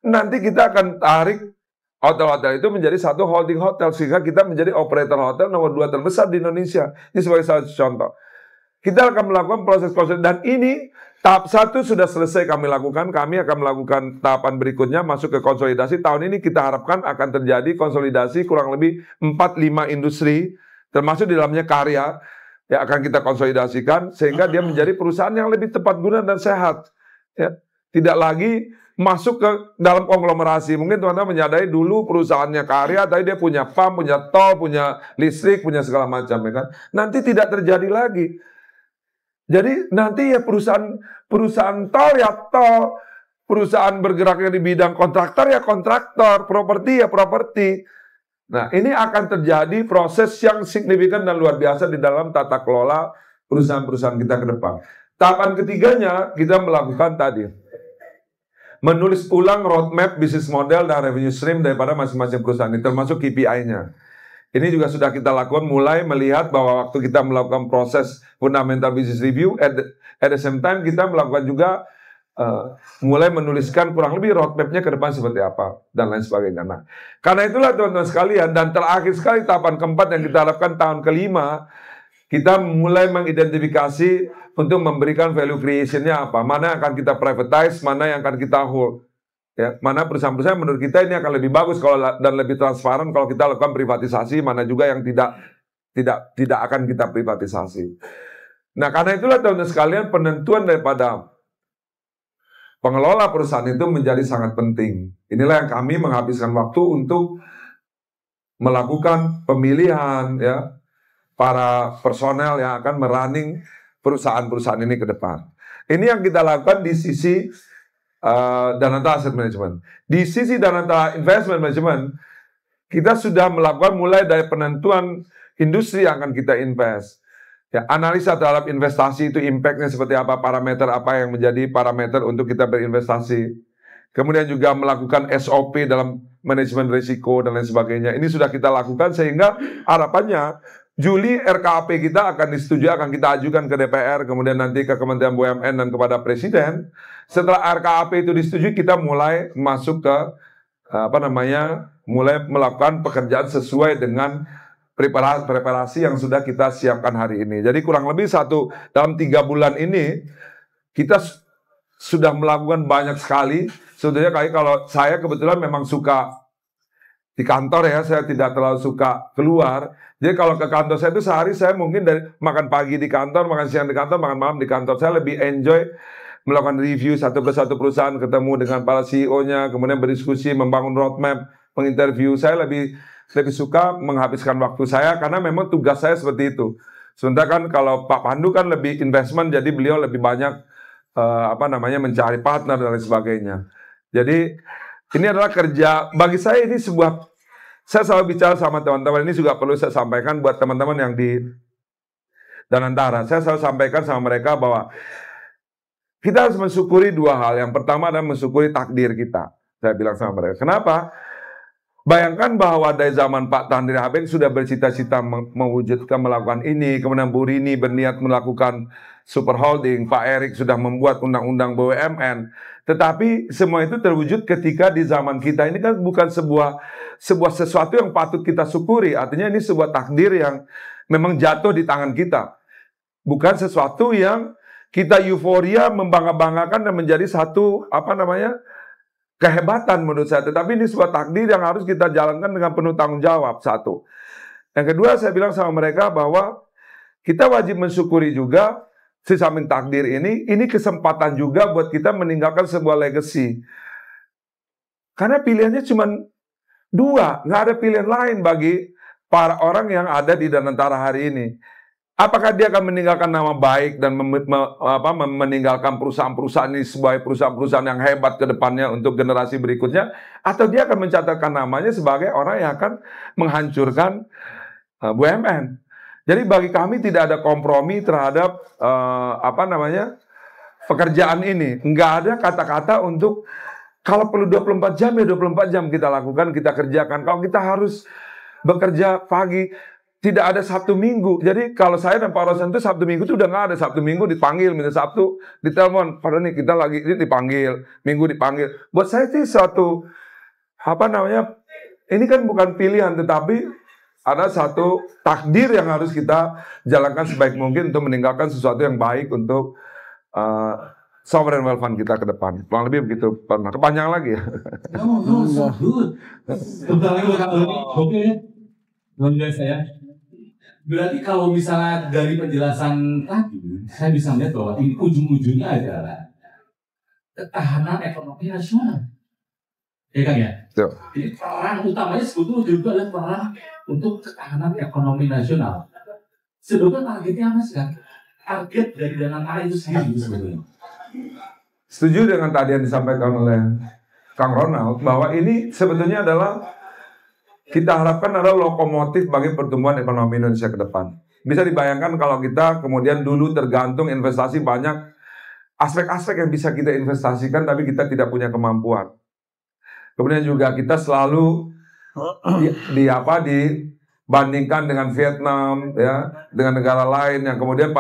Nanti kita akan tarik hotel-hotel itu menjadi satu holding hotel, sehingga kita menjadi operator hotel nomor 2 terbesar di Indonesia. Ini sebagai salah satu contoh. Kita akan melakukan proses-proses, dan ini tahap 1 sudah selesai kami lakukan. Kami akan melakukan tahapan berikutnya, masuk ke konsolidasi. Tahun ini kita harapkan akan terjadi konsolidasi kurang lebih 4-5 industri, termasuk di dalamnya karya, yang akan kita konsolidasikan, sehingga dia menjadi perusahaan yang lebih tepat guna dan sehat. Ya. Tidak lagi masuk ke dalam konglomerasi. Mungkin teman-teman menyadari dulu perusahaannya karya, tapi dia punya PAM, punya tol, punya listrik, punya segala macam. Ya kan? Nanti tidak terjadi lagi. Jadi nanti ya perusahaan tol ya tol, perusahaan bergeraknya di bidang kontraktor ya kontraktor, properti ya properti. Nah, ini akan terjadi proses yang signifikan dan luar biasa di dalam tata kelola perusahaan-perusahaan kita ke depan. Tahapan ketiganya kita melakukan tadi, menulis ulang roadmap bisnis model dan revenue stream daripada masing-masing perusahaan ini, termasuk KPI-nya. Ini juga sudah kita lakukan, mulai melihat bahwa waktu kita melakukan proses fundamental business review, at the same time kita melakukan juga mulai menuliskan kurang lebih roadmap-nya ke depan seperti apa, dan lain sebagainya. Nah, karena itulah teman-teman sekalian, dan terakhir sekali tahapan keempat yang kita harapkan tahun kelima, kita mulai mengidentifikasi untuk memberikan value creation-nya apa, mana yang akan kita privatize, mana yang akan kita hold. Ya, mana perusahaan-perusahaan menurut kita ini akan lebih bagus kalau dan lebih transparan kalau kita lakukan privatisasi, mana juga yang tidak akan kita privatisasi. Nah, karena itulah teman-teman sekalian, penentuan daripada pengelola perusahaan itu menjadi sangat penting. Inilah yang kami menghabiskan waktu untuk melakukan pemilihan ya para personel yang akan merunning perusahaan-perusahaan ini ke depan. Ini yang kita lakukan di sisi Danantara Asset Management. Di sisi Danantara Investment Management, kita sudah melakukan mulai dari penentuan industri yang akan kita invest. Ya, analisa terhadap investasi itu impact-nya seperti apa, parameter apa yang menjadi parameter untuk kita berinvestasi. Kemudian juga melakukan SOP dalam manajemen risiko dan lain sebagainya. Ini sudah kita lakukan sehingga harapannya Juli RKAP kita akan disetujui, akan kita ajukan ke DPR, kemudian nanti ke Kementerian BUMN dan kepada Presiden. Setelah RKAP itu disetujui, kita mulai masuk ke mulai melakukan pekerjaan sesuai dengan preparasi yang sudah kita siapkan hari ini. Jadi kurang lebih dalam 3 bulan ini kita sudah melakukan banyak sekali. Sebetulnya kalau saya kebetulan memang suka di kantor ya, saya tidak terlalu suka keluar. Jadi kalau ke kantor saya itu sehari saya mungkin dari makan pagi di kantor, makan siang di kantor, makan malam di kantor. Saya lebih enjoy melakukan review satu persatu perusahaan, ketemu dengan para CEO-nya, kemudian berdiskusi, membangun roadmap, menginterview. Saya lebih suka menghabiskan waktu saya karena memang tugas saya seperti itu. Sementara kan kalau Pak Pandu kan lebih investment, jadi beliau lebih banyak mencari partner dan lain sebagainya. Jadi ini adalah kerja bagi saya, ini sebuah, saya selalu bicara sama teman-teman, ini juga perlu saya sampaikan buat teman-teman yang di Danantara. Saya selalu sampaikan sama mereka bahwa kita harus mensyukuri dua hal. Yang pertama adalah mensyukuri takdir kita. Saya bilang sama mereka. Kenapa? Bayangkan bahwa dari zaman Pak Tandir Habeng sudah bercita-cita mewujudkan melakukan ini. Kemudian Bu Rini berniat melakukan super holding. Pak Erik sudah membuat undang-undang BUMN. Tetapi semua itu terwujud ketika di zaman kita ini kan bukan sebuah sesuatu yang patut kita syukuri. Artinya ini sebuah takdir yang memang jatuh di tangan kita. Bukan sesuatu yang kita euforia, membangga-banggakan dan menjadi satu kehebatan menurut saya. Tetapi ini sebuah takdir yang harus kita jalankan dengan penuh tanggung jawab. Satu. Yang kedua, saya bilang sama mereka bahwa kita wajib mensyukuri juga di samping takdir ini kesempatan juga buat kita meninggalkan sebuah legacy. Karena pilihannya cuma dua, nggak ada pilihan lain bagi para orang yang ada di Danantara hari ini. Apakah dia akan meninggalkan nama baik dan meninggalkan perusahaan-perusahaan ini sebagai perusahaan-perusahaan yang hebat ke depannya untuk generasi berikutnya, atau dia akan mencatatkan namanya sebagai orang yang akan menghancurkan BUMN. Jadi bagi kami tidak ada kompromi terhadap pekerjaan ini. Nggak ada kata-kata untuk kalau perlu 24 jam ya 24 jam kita lakukan, kita kerjakan. Kalau kita harus bekerja pagi, tidak ada Sabtu Minggu. Jadi kalau saya dan Pak Rosan itu Sabtu Minggu itu udah nggak ada. Sabtu Minggu dipanggil, minta Sabtu ditelepon. Padahal nih kita lagi ini dipanggil, Minggu dipanggil. Buat saya itu suatu ini kan bukan pilihan, tetapi ada satu takdir yang harus kita jalankan sebaik mungkin untuk meninggalkan sesuatu yang baik untuk sovereign wealth fund kita ke depan. Kurang lebih begitu. Kepanjang lagi ya. No, so good. Bentar lagi oke ya. Menurut saya. Berarti kalau misalnya dari penjelasan tadi, saya bisa melihat bahwa ini ujung-ujungnya adalah ketahanan ekonomi nasional. Ya kan ya? Jadi peran utamanya sebetulnya juga adalah peran untuk ketahanan ekonomi nasional. Sebetulnya targetnya apa sih kan? Target dari Danantara itu sendiri sebetulnya. Setuju dengan tadi yang disampaikan oleh Kang Ronald, bahwa ini sebetulnya adalah kita harapkan adalah lokomotif bagi pertumbuhan ekonomi Indonesia ke depan. Bisa dibayangkan kalau kita kemudian dulu tergantung investasi banyak aspek-aspek yang bisa kita investasikan, tapi kita tidak punya kemampuan. Kemudian juga kita selalu dibandingkan dengan Vietnam, ya, dengan negara lain yang kemudian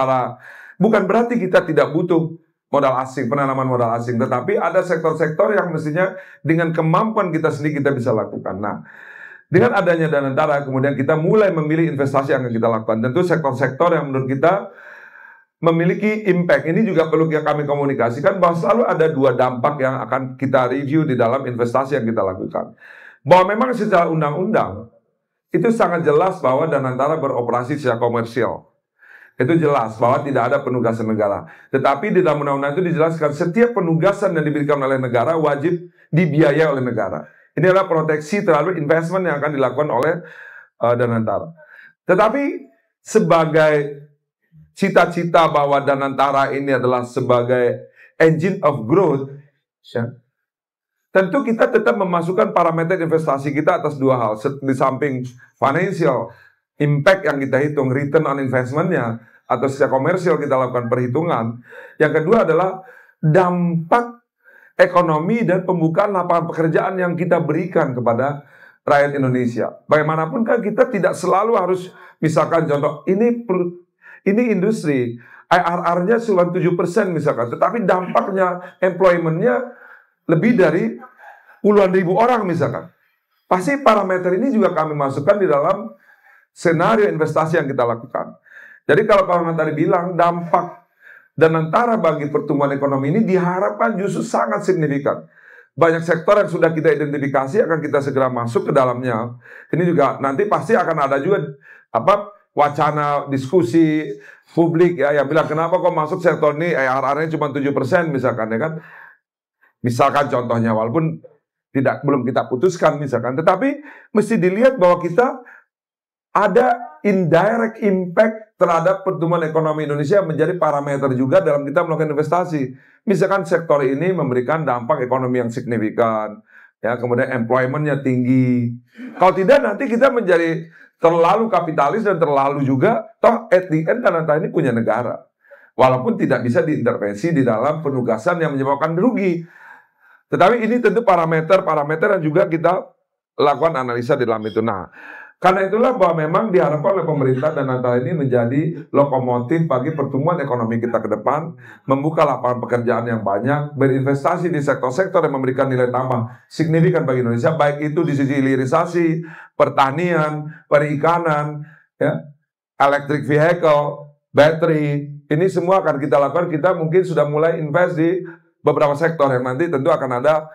bukan berarti kita tidak butuh modal asing, penanaman modal asing, tetapi ada sektor-sektor yang mestinya dengan kemampuan kita sendiri kita bisa lakukan. Nah, dengan adanya Danantara, kemudian kita mulai memilih investasi yang akan kita lakukan. Tentu sektor-sektor yang menurut kita memiliki impact. Ini juga perlu kami komunikasikan bahwa selalu ada dua dampak yang akan kita review di dalam investasi yang kita lakukan. Bahwa memang secara undang-undang, itu sangat jelas bahwa Danantara beroperasi secara komersial. Itu jelas bahwa tidak ada penugasan negara. Tetapi di dalam undang-undang itu dijelaskan setiap penugasan yang diberikan oleh negara wajib dibiayai oleh negara. Ini adalah proteksi terhadap investment yang akan dilakukan oleh Danantara. Tetapi sebagai cita-cita bahwa Danantara ini adalah sebagai engine of growth, ya, tentu kita tetap memasukkan parameter investasi kita atas dua hal. Di samping financial impact yang kita hitung, return on investment-nya, atau secara komersial kita lakukan perhitungan. Yang kedua adalah dampak ekonomi dan pembukaan lapangan pekerjaan yang kita berikan kepada rakyat Indonesia. Bagaimanapun kan kita tidak selalu harus, misalkan contoh, ini industri, IRR-nya cuma 7% misalkan, tetapi dampaknya, employment-nya lebih dari puluhan ribu orang misalkan. Pasti parameter ini juga kami masukkan di dalam skenario investasi yang kita lakukan. Jadi kalau Pak Ahmad tadi bilang dampak dan antara bagi pertumbuhan ekonomi ini diharapkan justru sangat signifikan. Banyak sektor yang sudah kita identifikasi akan kita segera masuk ke dalamnya. Ini juga nanti pasti akan ada juga wacana diskusi publik ya yang bilang kenapa kok masuk sektor ini ARR-nya cuma 7% misalkan ya kan. Misalkan contohnya walaupun belum kita putuskan misalkan, tetapi mesti dilihat bahwa kita ada indirect impact terhadap pertumbuhan ekonomi Indonesia menjadi parameter juga dalam kita melakukan investasi. Misalkan sektor ini memberikan dampak ekonomi yang signifikan, ya kemudian employment-nya tinggi. Kalau tidak nanti kita menjadi terlalu kapitalis dan terlalu juga toh at the end Dananta ini punya negara. Walaupun tidak bisa diintervensi di dalam penugasan yang menyebabkan rugi. Tetapi ini tentu parameter yang juga kita lakukan analisa di dalam itu. Nah, karena itulah bahwa memang diharapkan oleh pemerintah Dananta ini menjadi lokomotif bagi pertumbuhan ekonomi kita ke depan, membuka lapangan pekerjaan yang banyak, berinvestasi di sektor-sektor yang memberikan nilai tambah signifikan bagi Indonesia, baik itu di sisi hilirisasi, pertanian, perikanan, ya, electric vehicle, battery, ini semua akan kita lakukan. Kita mungkin sudah mulai invest di beberapa sektor yang nanti tentu akan ada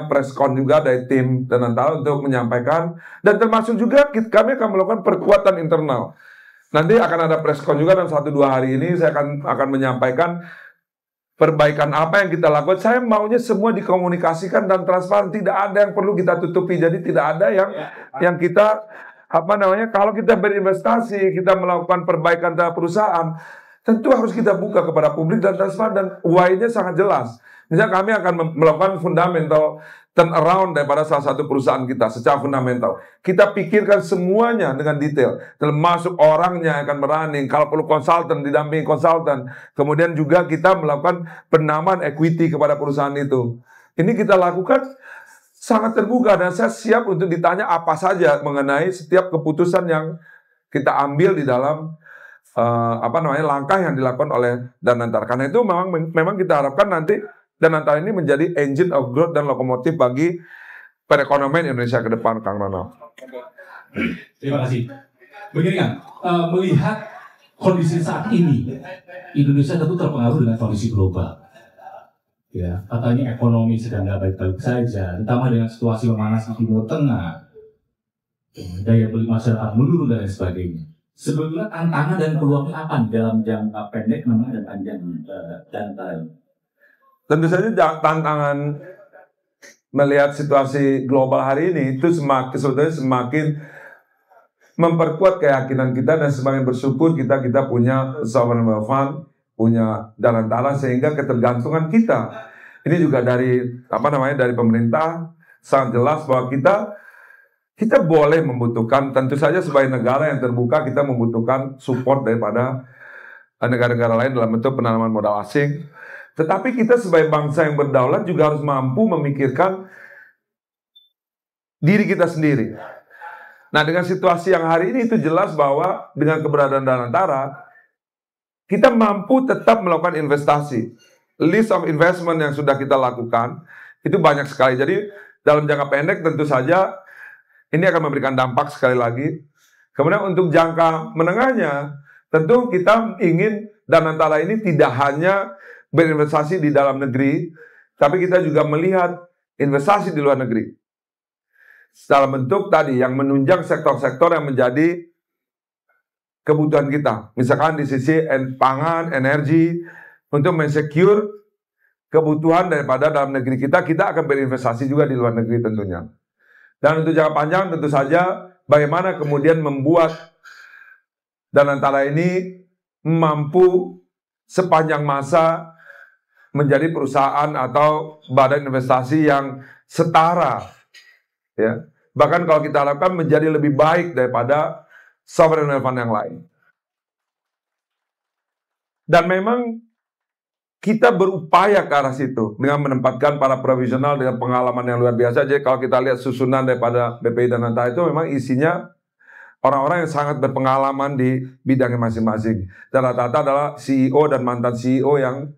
preskon juga dari tim Dananta untuk menyampaikan, dan termasuk juga kami akan melakukan perkuatan internal. Nanti akan ada preskon juga dalam 1-2 hari ini saya akan menyampaikan perbaikan apa yang kita lakukan. Saya maunya semua dikomunikasikan dan transparan, tidak ada yang perlu kita tutupi. Jadi tidak ada yang kita kalau kita berinvestasi, kita melakukan perbaikan terhadap perusahaan, tentu harus kita buka kepada publik dan transparan, dan why-nya sangat jelas. Misalnya kami akan melakukan fundamental turnaround daripada salah satu perusahaan kita secara fundamental. Kita pikirkan semuanya dengan detail, termasuk orangnya akan berani, kalau perlu konsultan, didampingi konsultan. Kemudian juga kita melakukan penambahan equity kepada perusahaan itu. Ini kita lakukan sangat terbuka, dan saya siap untuk ditanya apa saja mengenai setiap keputusan yang kita ambil di dalam langkah yang dilakukan oleh Dananta. Karena itu memang kita harapkan nanti Dananta ini menjadi engine of growth dan lokomotif bagi perekonomian Indonesia ke depan, Kang Ronald. Terima kasih. Begini kan, melihat kondisi saat ini, Indonesia tentu terpengaruh dengan kondisi global. Ya, katanya ekonomi sedang tidak baik-baik saja, ditambah dengan situasi memanas di Timur Tengah, daya beli masyarakat menurun dan lain sebagainya. Sebetulnya tantangan dan peluangnya apa dalam jangka pendek, menengah, dan panjang Dananta? Tentu saja tantangan melihat situasi global hari ini itu semakin memperkuat keyakinan kita, dan semakin bersyukur kita punya sovereign wealth fund, punya Dananta, sehingga ketergantungan kita ini juga dari dari pemerintah sangat jelas bahwa kita boleh membutuhkan, tentu saja sebagai negara yang terbuka kita membutuhkan support daripada negara-negara lain dalam bentuk penanaman modal asing. Tetapi kita sebagai bangsa yang berdaulat juga harus mampu memikirkan diri kita sendiri. Nah, dengan situasi yang hari ini itu jelas bahwa dengan keberadaan Dananta, kita mampu tetap melakukan investasi. List of investment yang sudah kita lakukan itu banyak sekali. Jadi dalam jangka pendek tentu saja ini akan memberikan dampak sekali lagi. Kemudian untuk jangka menengahnya, tentu kita ingin Dananta ini tidak hanya berinvestasi di dalam negeri, tapi kita juga melihat investasi di luar negeri. Dalam bentuk tadi yang menunjang sektor-sektor yang menjadi kebutuhan kita. Misalkan di sisi pangan, energi, untuk mensecure kebutuhan daripada dalam negeri kita akan berinvestasi juga di luar negeri tentunya. Dan untuk jangka panjang tentu saja bagaimana kemudian membuat Dananta ini mampu sepanjang masa menjadi perusahaan atau badan investasi yang setara, ya. Bahkan kalau kita harapkan menjadi lebih baik daripada sovereign wealth fund yang lain. Dan memang kita berupaya ke arah situ dengan menempatkan para profesional dengan pengalaman yang luar biasa. Jadi kalau kita lihat susunan daripada BPI Dananta itu memang isinya orang-orang yang sangat berpengalaman di bidangnya masing-masing. Dan rata-rata adalah CEO dan mantan CEO yang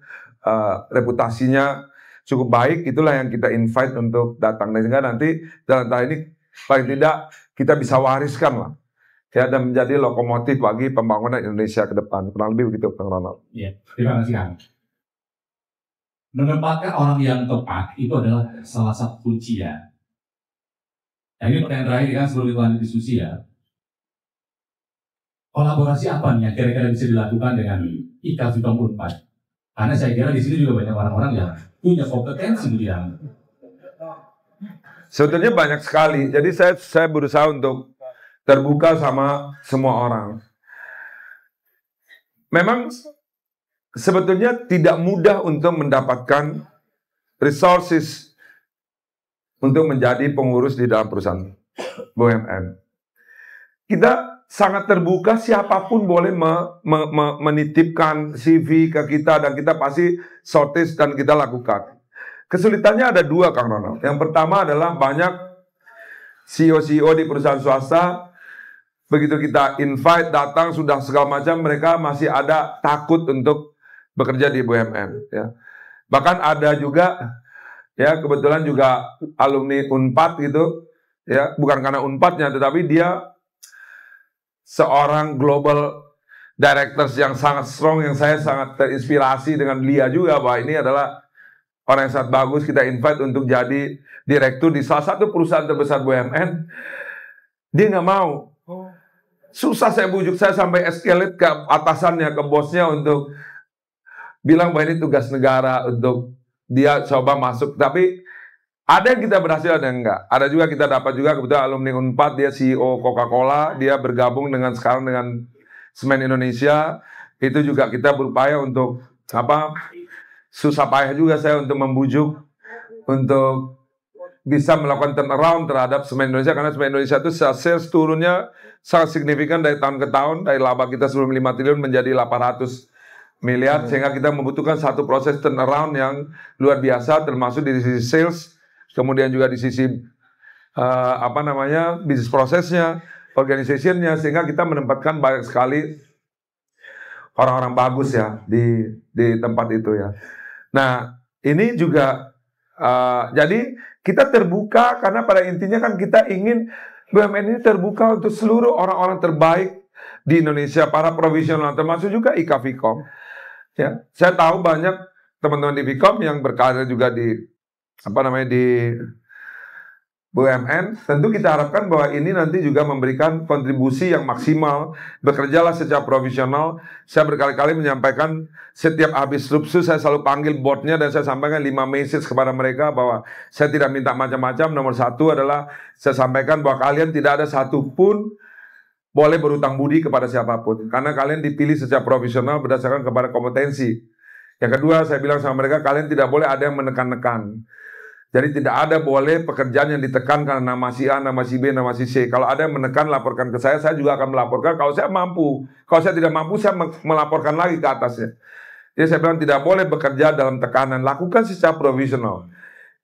reputasinya cukup baik. Itulah yang kita invite untuk datang. Dan sehingga nanti Dananta ini paling tidak kita bisa wariskan lah. ya, dan menjadi lokomotif bagi pembangunan Indonesia ke depan. Kurang lebih begitu, Kang Ronald. Iya, terima kasih Kang. Menempatkan orang yang tepat itu adalah salah satu kunci ya. Nah, ini pertanyaan terakhir kan sebelum kita lanjut diskusi ya. Kolaborasi apa nih yang kira-kira bisa dilakukan dengan IKA Vkom Unpad? Karena saya kira di sini juga banyak orang-orang yang punya kompetensi di bidang. Sebetulnya banyak sekali. Jadi saya berusaha untuk terbuka sama semua orang. Memang sebetulnya tidak mudah untuk mendapatkan resources untuk menjadi pengurus di dalam perusahaan BUMN. Kita sangat terbuka, siapapun boleh menitipkan CV ke kita dan kita pasti shortlist dan kita lakukan. Kesulitannya ada dua, Kang Ronald. Yang pertama adalah banyak CEO-CEO di perusahaan swasta, begitu kita invite, datang, sudah segala macam, mereka masih ada takut untuk bekerja di BUMN. Ya. Bahkan ada juga, ya kebetulan juga alumni Unpad gitu, ya bukan karena Unpadnya, tetapi dia seorang global directors yang sangat strong, yang saya sangat terinspirasi dengan dia juga, bahwa ini adalah orang yang sangat bagus, kita invite untuk jadi direktur di salah satu perusahaan terbesar BUMN. Dia nggak mau. Susah saya bujuk, saya sampai escalate ke atasannya, ke bosnya untuk bilang bahwa ini tugas negara untuk dia coba masuk. Tapi ada yang kita berhasil, ada yang enggak. Ada juga kita dapat juga kebetulan alumni Unpad, dia CEO Coca-Cola, dia bergabung dengan sekarang dengan Semen Indonesia. Itu juga kita berupaya untuk susah payah juga saya untuk membujuk untuk bisa melakukan turnaround terhadap Semen Indonesia, karena Semen Indonesia itu sales turunnya sangat signifikan dari tahun ke tahun, dari laba kita sebelum 5 triliun menjadi 800 miliar, sehingga kita membutuhkan satu proses turnaround yang luar biasa, termasuk di sisi sales, kemudian juga di sisi bisnis prosesnya, organizationnya, sehingga kita menempatkan banyak sekali orang-orang bagus ya di tempat itu ya. Nah, ini juga jadi kita terbuka karena pada intinya kan kita ingin BUMN ini terbuka untuk seluruh orang-orang terbaik di Indonesia, para profesional, termasuk juga IKA Vkom. Ya, saya tahu banyak teman-teman di Vkom yang berkarir juga di BUMN. Tentu kita harapkan bahwa ini nanti juga memberikan kontribusi yang maksimal. Bekerjalah secara profesional. Saya berkali-kali menyampaikan setiap habis Rupsu saya selalu panggil boardnya dan saya sampaikan 5 message kepada mereka bahwa saya tidak minta macam-macam. Nomor satu adalah saya sampaikan bahwa kalian tidak ada satupun boleh berutang budi kepada siapapun, karena kalian dipilih secara profesional berdasarkan kepada kompetensi. Yang kedua, saya bilang sama mereka, kalian tidak boleh ada yang menekan-nekan. Jadi tidak ada boleh pekerjaan yang ditekan karena nama si A, nama si B, nama si C. Kalau ada yang menekan, laporkan ke saya juga akan melaporkan. Kalau saya mampu, kalau saya tidak mampu, saya melaporkan lagi ke atasnya. Jadi saya bilang tidak boleh bekerja dalam tekanan, lakukan secara profesional.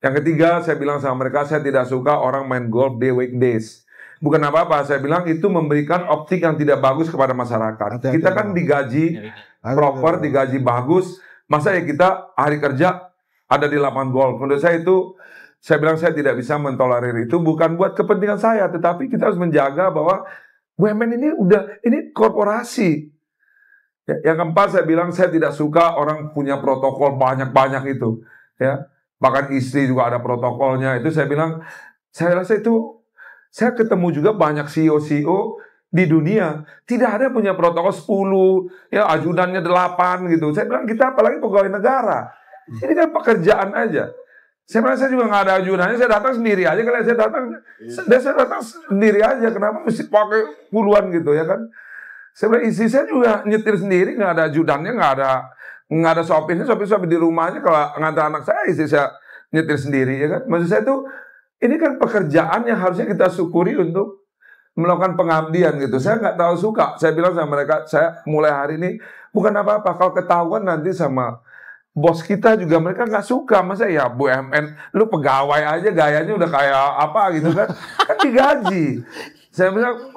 Yang ketiga, saya bilang sama mereka, saya tidak suka orang main golf di weekdays. Bukan apa-apa, saya bilang itu memberikan optik yang tidak bagus kepada masyarakat. Kita kan digaji proper, digaji bagus. Masa ya kita hari kerja ada di lapangan golf. Menurut saya itu, saya bilang saya tidak bisa mentolerir itu. Bukan buat kepentingan saya, tetapi kita harus menjaga bahwa BUMN ini korporasi. Yang keempat, saya bilang saya tidak suka orang punya protokol banyak-banyak itu. Ya, bahkan istri juga ada protokolnya. Itu saya bilang, saya rasa itu, saya ketemu juga banyak CEO di dunia, tidak ada yang punya protokol 10, ya ajudannya 8 gitu. Saya bilang kita apalagi pegawai negara. Ini kan pekerjaan aja. Saya merasa juga nggak ada ajudannya, saya datang sendiri aja. Kalau saya datang sendiri aja, kenapa mesti pakai puluhan gitu ya kan? Saya bilang istri saya juga nyetir sendiri, nggak ada ajudannya, nggak ada sopirnya, sopir di rumahnya. Kalau ngantar anak saya, istri saya nyetir sendiri ya kan? Maksud saya tuh ini kan pekerjaan yang harusnya kita syukuri untuk melakukan pengabdian gitu. Saya nggak tahu suka. Saya bilang sama mereka, saya mulai hari ini bukan apa-apa. Kalau ketahuan nanti sama bos kita juga mereka nggak suka. Masa ya BUMN, lu pegawai aja gayanya udah kayak apa gitu kan? Kan digaji. Saya bilang,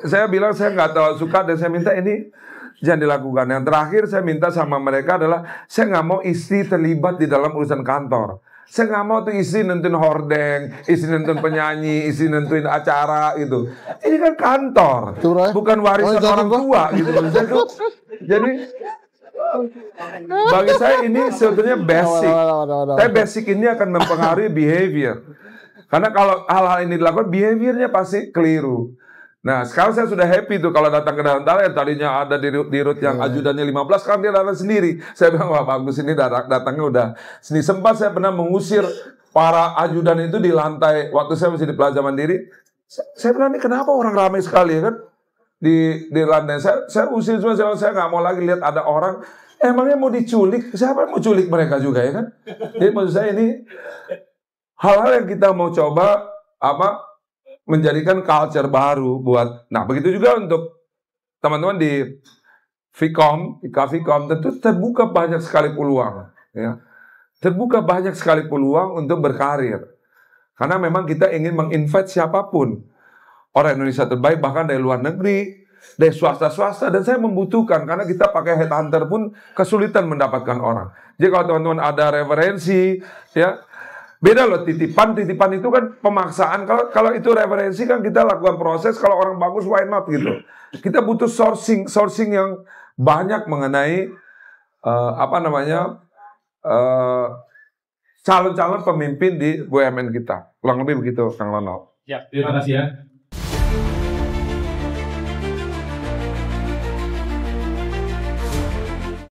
saya bilang saya nggak tahu suka dan saya minta ini jangan dilakukan. Yang terakhir saya minta sama mereka adalah saya nggak mau istri terlibat di dalam urusan kantor. Saya nggak mau tuh isi nentuin hordeng, isi nentuin penyanyi, isi nentuin acara gitu. Ini kan kantor, bukan warisan orang tua gitu. Jadi bagi saya ini sebetulnya basic. Tapi basic ini akan mempengaruhi behavior. Karena kalau hal-hal ini dilakukan, behaviornya pasti keliru. Nah, sekarang saya sudah happy tuh kalau datang ke Darantara yang tadinya ada di rute yang ajudannya 15, sekarang dia datang sendiri. Saya bilang, wah bagus ini datangnya udah sendiri. Sempat saya pernah mengusir para ajudan itu di lantai, waktu saya masih di Plaza Mandiri. Saya bilang, ini kenapa orang ramai sekali ya kan? Di lantai, saya usir semua, saya nggak mau lagi lihat ada orang, emangnya mau diculik, siapa yang mau culik mereka juga ya kan? Jadi maksud saya ini, hal-hal yang kita mau coba, menjadikan culture baru buat, nah begitu juga untuk teman-teman di Vkom, tentu terbuka banyak sekali peluang, ya. Terbuka banyak sekali peluang untuk berkarir, karena memang kita ingin menginvite siapapun, orang Indonesia terbaik bahkan dari luar negeri, dari swasta, dan saya membutuhkan karena kita pakai headhunter pun kesulitan mendapatkan orang. Jadi kalau teman-teman ada referensi, ya. Beda loh, titipan itu kan pemaksaan. Kalau itu referensi kan kita lakukan proses. Kalau orang bagus, why not gitu. Kita butuh sourcing yang banyak mengenai calon-calon pemimpin di BUMN kita. Kurang lebih begitu, Kang Lono. Ya, terima kasih ya.